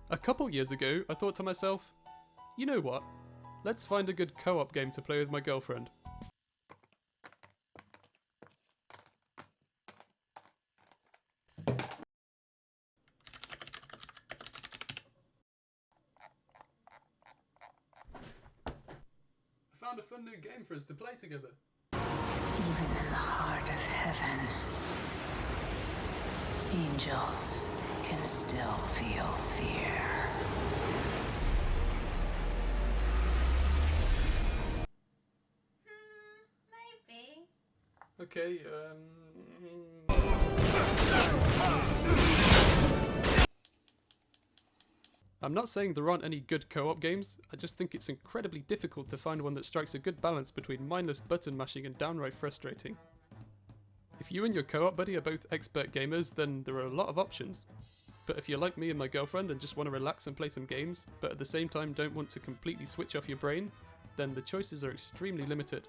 A couple years ago, I thought to myself, you know what? Let's find a good co-op game to play with my girlfriend. I found a fun new game for us to play together. Even in the heart of heaven, angels can still feel fear. Maybe. Okay, I'm not saying there aren't any good co-op games, I just think it's incredibly difficult to find one that strikes a good balance between mindless button mashing and downright frustrating. If you and your co-op buddy are both expert gamers, then there are a lot of options. But if you're like me and my girlfriend and just want to relax and play some games, but at the same time don't want to completely switch off your brain, then the choices are extremely limited.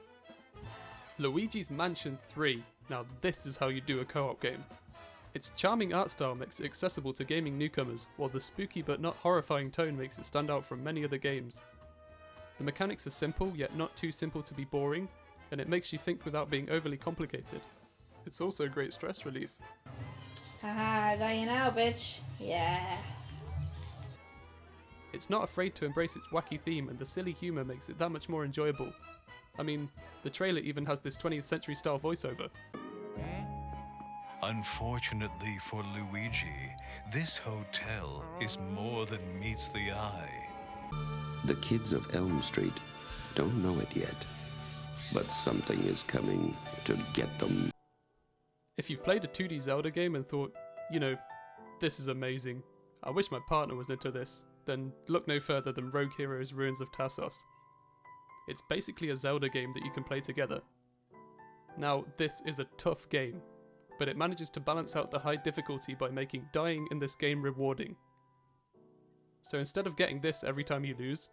Luigi's Mansion 3. Now this is how you do a co-op game. Its charming art style makes it accessible to gaming newcomers, while the spooky but not horrifying tone makes it stand out from many other games. The mechanics are simple, yet not too simple to be boring, and it makes you think without being overly complicated. It's also great stress relief. Haha, I got you now, bitch. Yeah. It's not afraid to embrace its wacky theme, and the silly humour makes it that much more enjoyable. I mean, the trailer even has this 20th century style voiceover. Unfortunately for Luigi, this hotel is more than meets the eye. The kids of Elm Street don't know it yet, but something is coming to get them. If you've played a 2D Zelda game and thought, you know, this is amazing, I wish my partner was into this, then look no further than Rogue Heroes Ruins of Tassos. It's basically a Zelda game that you can play together. Now, this is a tough game, but it manages to balance out the high difficulty by making dying in this game rewarding. So instead of getting this every time you lose,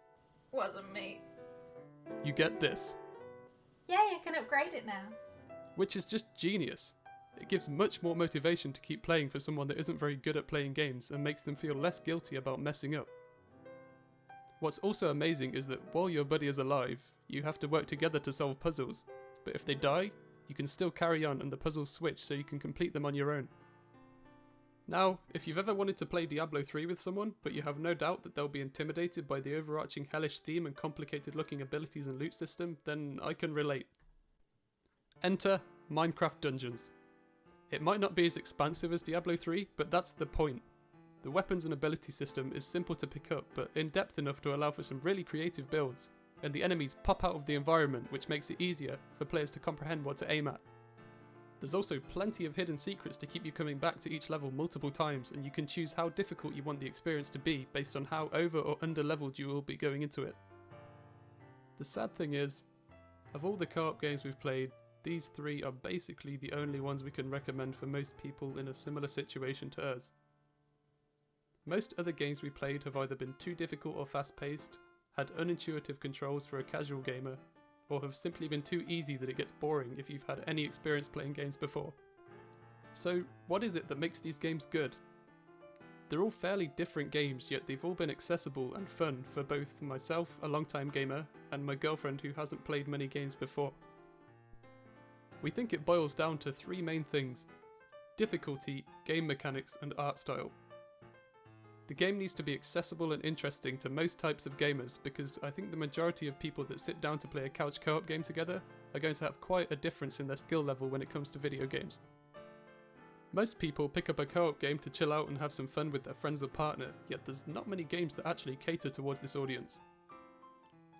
Wasn't me. you get this, Yeah, you can upgrade it now. which is just genius. It gives much more motivation to keep playing for someone that isn't very good at playing games and makes them feel less guilty about messing up. What's also amazing is that while your buddy is alive, you have to work together to solve puzzles, but if they die, you can still carry on and the puzzles switch so you can complete them on your own. Now, if you've ever wanted to play Diablo 3 with someone, but you have no doubt that they'll be intimidated by the overarching hellish theme and complicated looking abilities and loot system, then I can relate. Enter Minecraft Dungeons. It might not be as expansive as Diablo 3, but that's the point. The weapons and ability system is simple to pick up, but in-depth enough to allow for some really creative builds, and the enemies pop out of the environment, which makes it easier for players to comprehend what to aim at. There's also plenty of hidden secrets to keep you coming back to each level multiple times, and you can choose how difficult you want the experience to be based on how over or under leveled you will be going into it. The sad thing is, of all the co-op games we've played, these three are basically the only ones we can recommend for most people in a similar situation to us. Most other games we played have either been too difficult or fast-paced, had unintuitive controls for a casual gamer, or have simply been too easy that it gets boring if you've had any experience playing games before. So, what is it that makes these games good? They're all fairly different games, yet they've all been accessible and fun for both myself, a long-time gamer, and my girlfriend who hasn't played many games before. We think it boils down to three main things: difficulty, game mechanics, and art style. The game needs to be accessible and interesting to most types of gamers, because I think the majority of people that sit down to play a couch co-op game together are going to have quite a difference in their skill level when it comes to video games. Most people pick up a co-op game to chill out and have some fun with their friends or partner, yet there's not many games that actually cater towards this audience.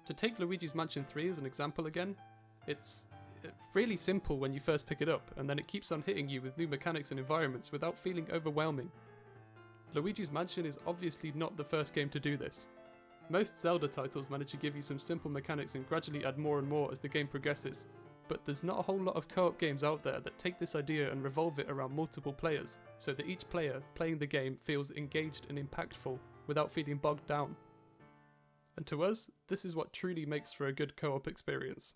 To take Luigi's Mansion 3 as an example again, it's really simple when you first pick it up, and then it keeps on hitting you with new mechanics and environments without feeling overwhelming. Luigi's Mansion is obviously not the first game to do this. Most Zelda titles manage to give you some simple mechanics and gradually add more and more as the game progresses, but there's not a whole lot of co-op games out there that take this idea and revolve it around multiple players, so that each player playing the game feels engaged and impactful without feeling bogged down. And to us, this is what truly makes for a good co-op experience.